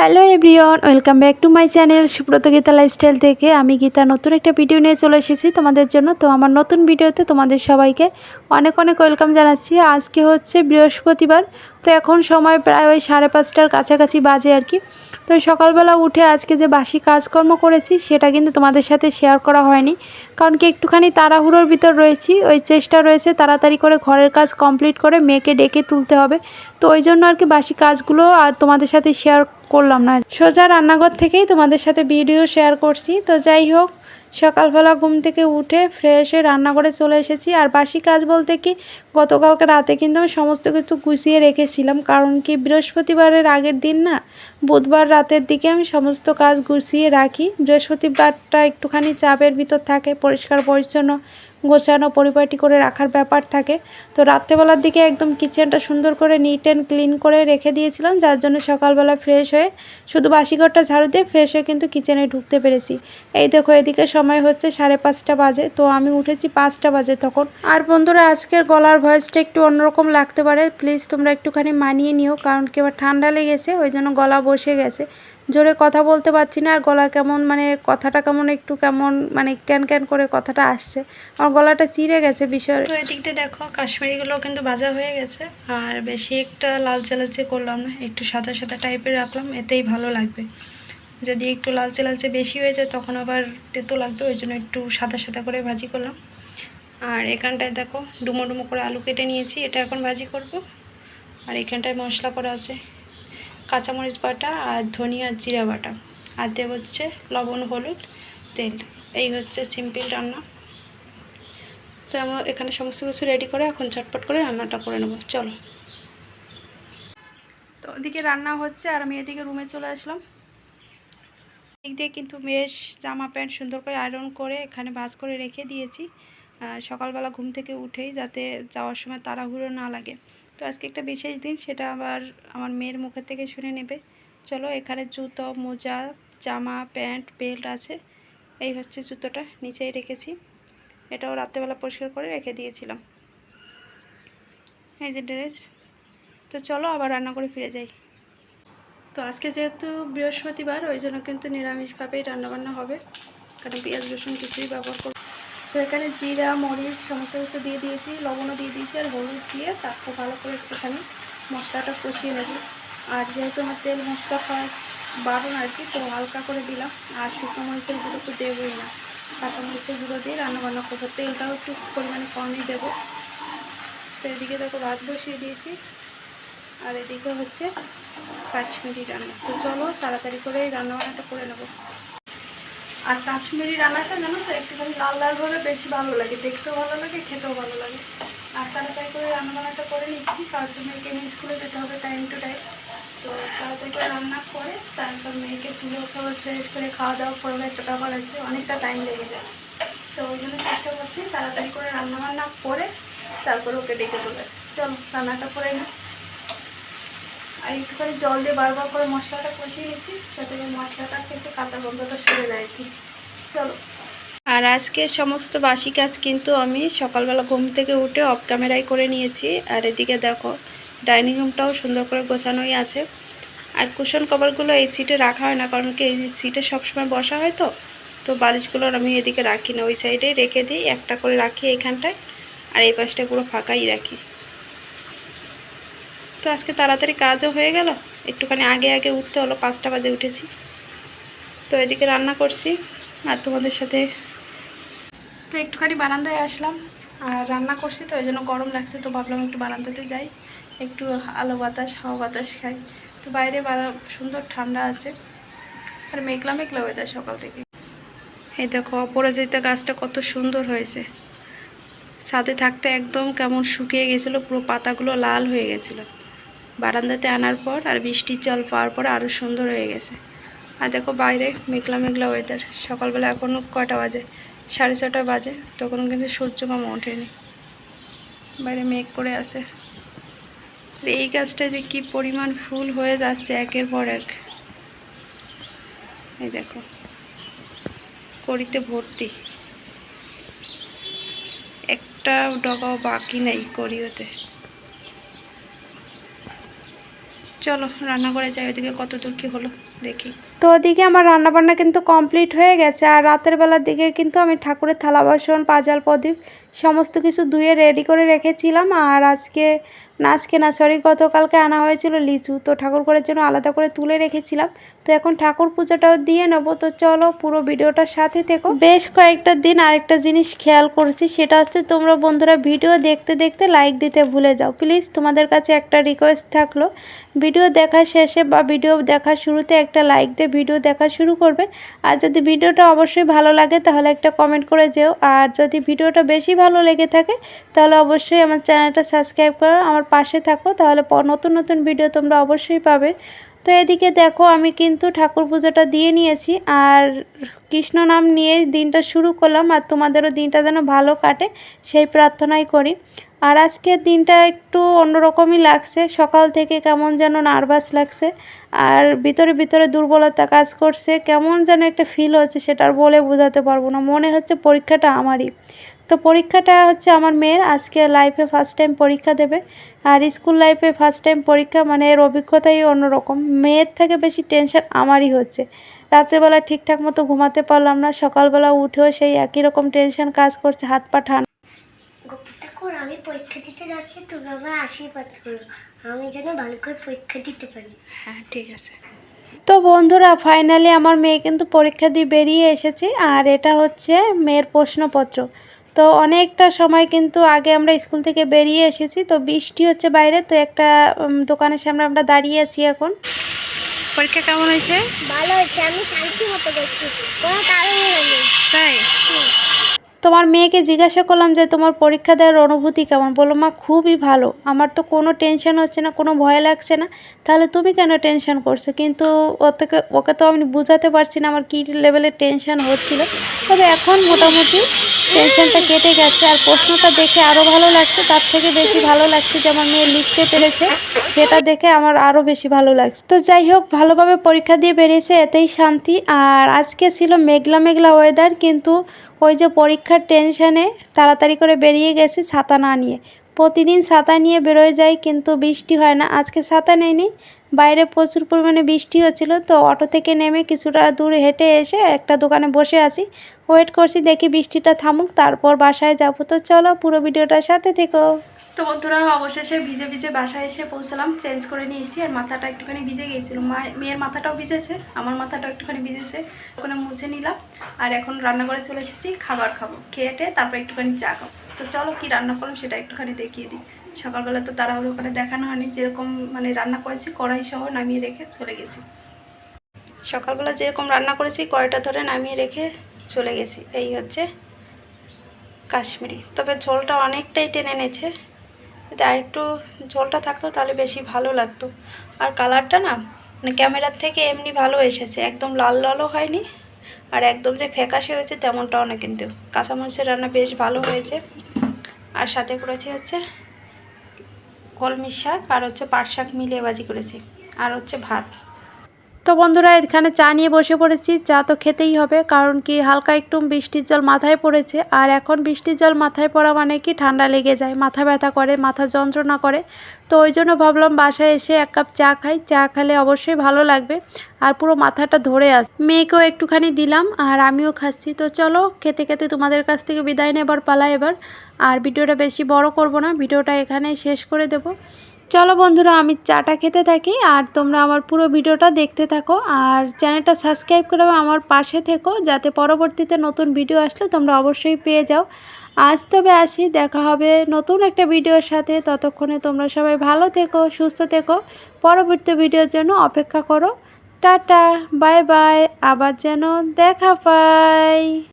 Hello everyone, welcome back to my channel Subrata Gita lifestyle থেকে। আমি গীতা নতুন একটা ভিডিও নিয়ে চলে এসেছি তোমাদের জন্য। তো আমার নতুন ভিডিওতে তোমাদের সবাইকে অনেক অনেক ওয়েলকাম জানাচ্ছি। আজকে হচ্ছে বৃহস্পতিবার, তো এখন সময় প্রায় ওই 5:30টার কাছাকাছি বাজে আর কি। তো সকালবেলা উঠে আজকে যে বাসি কাজকর্ম করেছি সেটা কিন্তু তোমাদের সাথে শেয়ার করা হয়নি, কারণ কি একটুখানি তাড়াহুড়োর ভিতর রয়েছি। ওই চেষ্টা রয়েছে তাড়াতাড়ি করে ঘরের কাজ কমপ্লিট করে মেয়েকে ডেকে তুলতে হবে। তো ওই জন্য আর কি বাসি কাজগুলো আর তোমাদের সাথে শেয়ার করলাম না, সোজা রান্নাঘর থেকেই তোমাদের সাথে ভিডিও শেয়ার করছি। তো যাই হোক, সকালবেলা ঘুম থেকে উঠে ফ্রেশ হয়ে রান্নাঘরে চলে এসেছি। আর বাসি কাজ বলতে কি, গতকালকে রাতে কিন্তু আমি সমস্ত কিছু গুছিয়ে রেখেছিলাম, কারণ কি বৃহস্পতিবারের আগের দিন না, বুধবার রাতের দিকে আমি সমস্ত কাজ গুছিয়ে রাখি। বৃহস্পতিবারটা একটুখানি চাপের ভিতর থাকে, পরিষ্কার পরিচ্ছন্ন গোছানো পরিপাটি করে রাখার ব্যাপার থাকে। তো রাত্রেবেলার দিকে একদম কিচেনটা সুন্দর করে নিট অ্যান্ড ক্লিন করে রেখে দিয়েছিলাম, যার জন্য সকালবেলা ফ্রেশ হয়ে শুধু বাসিঘরটা ঝাড়ু দিয়ে ফ্রেশ হয়ে কিন্তু কিচেনে ঢুকতে পেরেছি। এই দেখো, এদিকে সময় হচ্ছে 5:30 বাজে, তো আমি উঠেছি 5টা বাজে তখন। আর বন্ধুরা, আজকের গলার ভয়েসটা একটু অন্যরকম লাগতে পারে, প্লিজ তোমরা একটুখানি মানিয়ে নিও, কারণ কি আবার ঠান্ডা লেগেছে, ওই জন্য গলা বসে গেছে, জোরে কথা বলতে পারছি না। আর গলা কেমন মানে কথাটা কেমন একটু কেমন মানে ক্যান ক্যান করে কথাটা আসছে, আমার গলাটা চিড়ে গেছে বিষয়। তো এদিক দিয়ে দেখো, কাশ্মীরিগুলো কিন্তু ভাজা হয়ে গেছে, আর বেশি একটা লালচে লালচে করলাম না, একটু সাদা সাদা টাইপের রাখলাম, এতেই ভালো লাগবে। যদি একটু লালচে লালচে বেশি হয়ে যায় তখন আবার তেতো লাগবে, ওই জন্য একটু সাদা সাদা করে ভাজি করলাম। আর এখানটায় দেখো ডুমো ডুমো করে আলু কেটে নিয়েছি, এটা এখন ভাজি করব। আর এখানটায় মশলা করা আছে কাঁচামরিচ বাটা আর ধনিয়া জিরা বাটা, আর দেব হচ্ছে লবণ হলুদ তেল। এই হচ্ছে সিম্পল রান্না। তো আমার এখানে সমস্ত কিছু রেডি করে এখন ঝটপট করে রান্নাটা করে নেবো, চলো। তো ওদিকে রান্না হচ্ছে আর আমি এদিকে রুমে চলে আসলাম। এদিক দিয়ে কিন্তু বেশ জামা প্যান্ট সুন্দর করে আয়রন করে এখানে ভাঁজ করে রেখে দিয়েছি, সকালবেলা ঘুম থেকে উঠেই যাতে যাওয়ার সময় তাড়াহুড়ো না লাগে। তো আজকে একটা বিশেষ দিন, সেটা আবার আমার মেয়ের মুখের থেকে শুনে নেবে। চলো, এখানে জুতো মোজা জামা প্যান্ট বেল্ট আছে। এই হচ্ছে জুতোটা নিচেই রেখেছি, এটাও রাত্রেবেলা পরিষ্কার করে রেখে দিয়েছিলাম। এই যে ড্রেস। তো চলো আবার রান্না করে ফিরে যাই। তো আজকে যেহেতু বৃহস্পতিবার, ওই জন্য কিন্তু নিরামিষভাবেই রান্নাবান্না হবে, কারণ পেঁয়াজ রসুন কিছুই ব্যবহার করব। তো এখানে জিরা মরিচ সমস্ত কিছু দিয়ে দিয়েছি, লবণও দিয়ে দিয়েছি, আর হলুদ দিয়ে তারপর ভালো করে একটুখানি মশলাটা কষিয়ে নেব। আর যেহেতু আমার তেল মশলা খাওয়া বারণ আর কি, তো হালকা করে দিলাম। আর শুকনো মরিচের গুঁড়ো তো দেবই না, কাঁচা মরিচের গুঁড়ো দিয়ে রান্নাবান্না করবো, তেলটাও একটু পরিমাণে কমই দেবো। তো এদিকে দেখো ভাত বসিয়ে দিয়েছি, আর এদিকে হচ্ছে কাশ্মীরি রান্না। তো চলো তাড়াতাড়ি করে এই রান্নাবান্নাটা করে নেবো। আর কাশ্মীরি রান্নাটা জানো তো, একটুখানি লাল লাল হলে বেশি ভালো লাগে, দেখতেও ভালো লাগে, খেতেও ভালো লাগে। আর তাড়াতাড়ি করে রান্নাবান্নাটা করে নিচ্ছি, কারণ মেয়েকে নিয়ে স্কুলে যেতে হবে টাইম টু টাইম। তো তাড়াতাড়ি করে রান্না করে তারপর মেয়েকে তুলে খাবার ফ্রেশ করে খাওয়া দাওয়া করবে, একটা ব্যাপার আছে, অনেকটা টাইম লেগে যায়। তো ওই জন্য চেষ্টা করছি তাড়াতাড়ি করে রান্নাবান্না করে তারপরে ওকে ডেকে দেবে। চলো রান্নাটা করে নিই। আর একটুখানি জল দিয়ে বারবার করে মশলাটা কষিয়ে নিচ্ছি, যাতে মশলাটা থেকে কাঁচা গন্ধটা সরে যায় আর কি। চলো। আর আজকে সমস্ত বাসি কাজ কিন্তু আমি সকালবেলা ঘুম থেকে উঠে অফ ক্যামেরায় করে নিয়েছি। আর এদিকে দেখো ডাইনিং রুমটাও সুন্দর করে গোছানোই আছে। আর কুশন কভারগুলো এই সিটে রাখা হয় না, কারণ কি এই সিটে সবসময় বসা হয়, তো তো বালিশগুলোর আমি এদিকে রাখি না, ওই সাইডেই রেখে দিই, একটা করে রাখি এইখানটায়, আর এই পাশটা পুরো ফাঁকাই রাখি। তো আজকে তাড়াতাড়ি কাজও হয়ে গেল, একটুখানি আগে আগে উঠতে হলো, 5টা বাজে উঠেছি। তো এদিকে রান্না করছি আর তোমাদের সাথে। তো একটুখানি বারান্দায় আসলাম, আর রান্না করছি তো ওই জন্য গরম লাগছে, তো ভাবলাম একটু বারান্দাতে যাই, একটু আলো বাতাস হাওয়া বাতাস খাই। তো বাইরে সুন্দর ঠান্ডা আছে, আর মেঘলা মেঘলা ওয়েদার সকাল থেকে। এই দেখো অপরাজিতা গাছটা কত সুন্দর হয়েছে, ছাদে থাকতে একদম কেমন শুকিয়ে গেছিলো, পুরো পাতাগুলো লাল হয়ে গেছিলো, বারান্দাতে আনার পর আর বৃষ্টির জল পাওয়ার পর আরও সুন্দর হয়ে গেছে। আর দেখো বাইরে মেঘলা মেঘলা ওয়েদার, সকালবেলা এখনও কটা বাজে, 6:30 বাজে, তখনও কিন্তু সূর্য মামা ওঠেনি, বাইরে মেঘ করে আছে। এই গাছটা যে কি পরিমাণ ফুল হয়ে যাচ্ছে একের পর এক, এই দেখো কড়িতে ভর্তি, একটা ডগাও বাকি নেই কড়িওতে। চলো রান্না করে যাই, ওইদিকে কত দূর কী হলো দেখি। তো ওদিকে আমার রান্নাবান্না কিন্তু কমপ্লিট হয়ে গেছে। আর রাতের বেলার দিকে কিন্তু আমি ঠাকুরের থালা বাসন, পাজাল প্রদীপ সমস্ত কিছু ধুয়ে রেডি করে রেখেছিলাম। আর আজকে না সরি গতকালকে আনা হয়েছিল লিচু, তো ঠাকুর ঘরের জন্য আলাদা করে তুলে রেখেছিলাম। তো এখন ঠাকুর পূজাটাও দিয়ে নেবো। তো চলো পুরো ভিডিওটার সাথে থেকো। বেশ কয়েকটা দিন আরেকটা জিনিস খেয়াল করছি, সেটা হচ্ছে তোমরা বন্ধুরা ভিডিও দেখতে দেখতে লাইক দিতে ভুলে যাও। প্লিজ তোমাদের কাছে একটা রিকোয়েস্ট থাকলো, ভিডিও দেখার শেষে বা ভিডিও দেখার শুরুতে একটা লাইক দিয়ে ভিডিও দেখা শুরু করবে। আর যদি ভিডিওটা অবশ্যই ভালো লাগে তাহলে একটা কমেন্ট করে যেও। আর যদি ভিডিওটা বেশি ভালো লেগে থাকে তাহলে অবশ্যই আমার চ্যানেলটা সাবস্ক্রাইব করো, আমার পাশে থাকো, তাহলে নতুন নতুন ভিডিও তোমরা অবশ্যই পাবে। তো এদিকে দেখো আমি কিন্তু ঠাকুর পূজাটা দিয়ে নিয়েছি আর কৃষ্ণ নাম নিয়ে দিনটা শুরু করলাম। আর তোমাদেরও দিনটা যেন ভালো কাটে সেই প্রার্থনাই করি। আর আজকের দিনটা একটু অন্যরকমই লাগছে, সকাল থেকে কেমন যেন নার্ভাস লাগছে আর ভিতরে ভিতরে দুর্বলতা কাজ করছে, কেমন যেন একটা ফিল হচ্ছে, সেটা আর বলে বোঝাতে পারবো না। মনে হচ্ছে পরীক্ষাটা আমারই। তো পরীক্ষাটা হচ্ছে আমার মেয়ের, আজকে লাইফে ফার্স্ট টাইম পরীক্ষা দেবে। আর স্কুল লাইফে ফার্স্ট টাইম পরীক্ষা মানে এর অভিজ্ঞতাই অন্যরকম। মেয়ের থেকে বেশি টেনশন আমারই হচ্ছে। রাত্রেবেলা ঠিকঠাক মতো ঘুমাতে পারলাম না, সকালবেলা উঠেও সেই একই রকম টেনশন কাজ করছে, হাত পা ঠান্ডা। আমি পরীক্ষা দিতে যাচ্ছি, তুমি আমার আশীর্বাদ করো আমি যেন ভালো করে পরীক্ষা দিতে পারি। হ্যাঁ ঠিক আছে। তো বন্ধুরা ফাইনালি আমার মেয়ে কিন্তু পরীক্ষা দিয়ে বেরিয়ে এসেছে। আর এটা হচ্ছে মেয়ের প্রশ্নপত্র। তো অনেকটা সময় কিন্তু আগে আমরা স্কুল থেকে বেরিয়ে এসেছি, তো বৃষ্টি হচ্ছে বাইরে, তো একটা দোকানের সামনে আমরা দাঁড়িয়ে আছি এখন। পরীক্ষা কেমন হয়েছে? ভালো হয়েছে, আমি শান্তি মতো করছি, কোনো তাড়াহুড়ো নেই। তাই? তোমার মেয়েকে জিজ্ঞাসা করলাম যে তোমার পরীক্ষা দেওয়ার অনুভূতি কেমন, বললো মা খুবই ভালো, আমার তো কোনো টেনশন হচ্ছে না, কোনো ভয় লাগছে না। তাহলে তুমি কেন টেনশন করছো? কিন্তু ওকে তো আমি বোঝাতে পারছি না আমার কী লেভেলের টেনশন হচ্ছিল। তবে এখন মোটামুটি টেনশনটা কেটে গেছে। আর প্রশ্নটা দেখে আরও ভালো লাগছে, তার থেকে বেশি ভালো লাগছে যে আমার মেয়ে লিখতে পেরেছে, সেটা দেখে আমার আরও বেশি ভালো লাগছে। তো যাই হোক ভালোভাবে পরীক্ষা দিয়ে বেরিয়েছে, এতেই শান্তি। আর আজকে ছিল মেঘলা মেঘলা ওয়েদার, কিন্তু ওই যে পরীক্ষার টেনশানে তাড়াতাড়ি করে বেরিয়ে গেছি ছাতা না নিয়ে। প্রতিদিন ছাতা নিয়ে বেরোয় যাই কিন্তু বৃষ্টি হয় না, আজকে ছাতা নেইনি। বাইরে প্রচুর পরিমাণে বৃষ্টি হচ্ছিল, তো অটো থেকে নেমে কিছুটা দূর হেঁটে এসে একটা দোকানে বসে আছি, ওয়েট করছি দেখি বৃষ্টিটা থামুক, তারপর বাসায় যাবো। তো চলো পুরো ভিডিওটার সাথে থেকো। তো বন্ধুরা অবশেষে ভিজে ভিজে বাসায় এসে পৌঁছলাম, চেঞ্জ করে নিয়ে এসেছি। আর মাথাটা একটুখানি ভিজে গিয়েছিল, মেয়ের মাথাটাও ভিজেছে, আমার মাথাটাও একটুখানি ভিজেছে, ওখানে মুছে নিলাম। আর এখন রান্না করে চলে এসেছি, খাবার খাবো, খেয়েটে তারপর একটুখানি চা খাবো। তো চলো কি রান্না করলাম সেটা একটুখানি দেখিয়ে দিই। সকালবেলা তো তাড়াহুড়ো করে দেখানো হয়নি, যেরকম মানে রান্না করেছি কড়াই সহ নামিয়ে রেখে চলে গেছি। সকালবেলা যেরকম রান্না করেছি কড়াইটা ধরে নামিয়ে রেখে চলে গেছি। এই হচ্ছে কাশ্মীরি, তবে ঝোলটা অনেকটাই টেনে এনেছে, যদি আর একটু ঝোলটা থাকতো তাহলে বেশি ভালো লাগতো। আর কালারটা না মানে ক্যামেরার থেকে এমনি ভালো এসেছে, একদম লাল লালও হয়নি আর একদম যে ফ্যাকাশে হয়েছে তেমনটাও না, কিন্তু কাঁচামরিচের রান্না বেশ ভালো হয়েছে। আর সাথে করেছি হচ্ছে কলমি শাক আর হচ্ছে পাট শাক মিলিয়ে ভাজি করেছি, আর হচ্ছে ভাত। তো বন্ধুরা এখানে চা নিয়ে বসে পড়েছি, চা তো খেতেই হবে, কারণ কি হালকা একটু বৃষ্টির জল মাথায় পড়েছে। আর এখন বৃষ্টির জল মাথায় পড়া মানে কি ঠান্ডা লেগে যায়, মাথা ব্যথা করে, মাথা যন্ত্রণা করে। তো ওই জন্য ভাবলাম বাসায় এসে এক কাপ চা খাই, চা খেলে অবশ্যই ভালো লাগবে আর পুরো মাথাটা ধরে আসে। মেয়েকেও একটুখানি দিলাম আর আমিও খাচ্ছি। তো চলো খেতে খেতে তোমাদের কাছ থেকে বিদায় নেবার পালা এবার। আর ভিডিওটা বেশি বড় করব না, ভিডিওটা এখানেই শেষ করে দেব। চলো বন্ধুরা আমি চাটা খেতে থাকি আর তোমরা আমার পুরো ভিডিওটা দেখতে থাকো। আর চ্যানেলটা সাবস্ক্রাইব করে আমার পাশে থেকো, যাতে পরবর্তীতে নতুন ভিডিও আসলে তোমরা অবশ্যই পেয়ে যাও। আজ তবে আসি, দেখা হবে নতুন একটা ভিডিওর সাথে। ততক্ষণে তোমরা সবাই ভালো থেকো, সুস্থ থেকো, পরবর্তী ভিডিওর জন্য অপেক্ষা করো। টাটা, বাই বাই, আবার যেন দেখা পাই।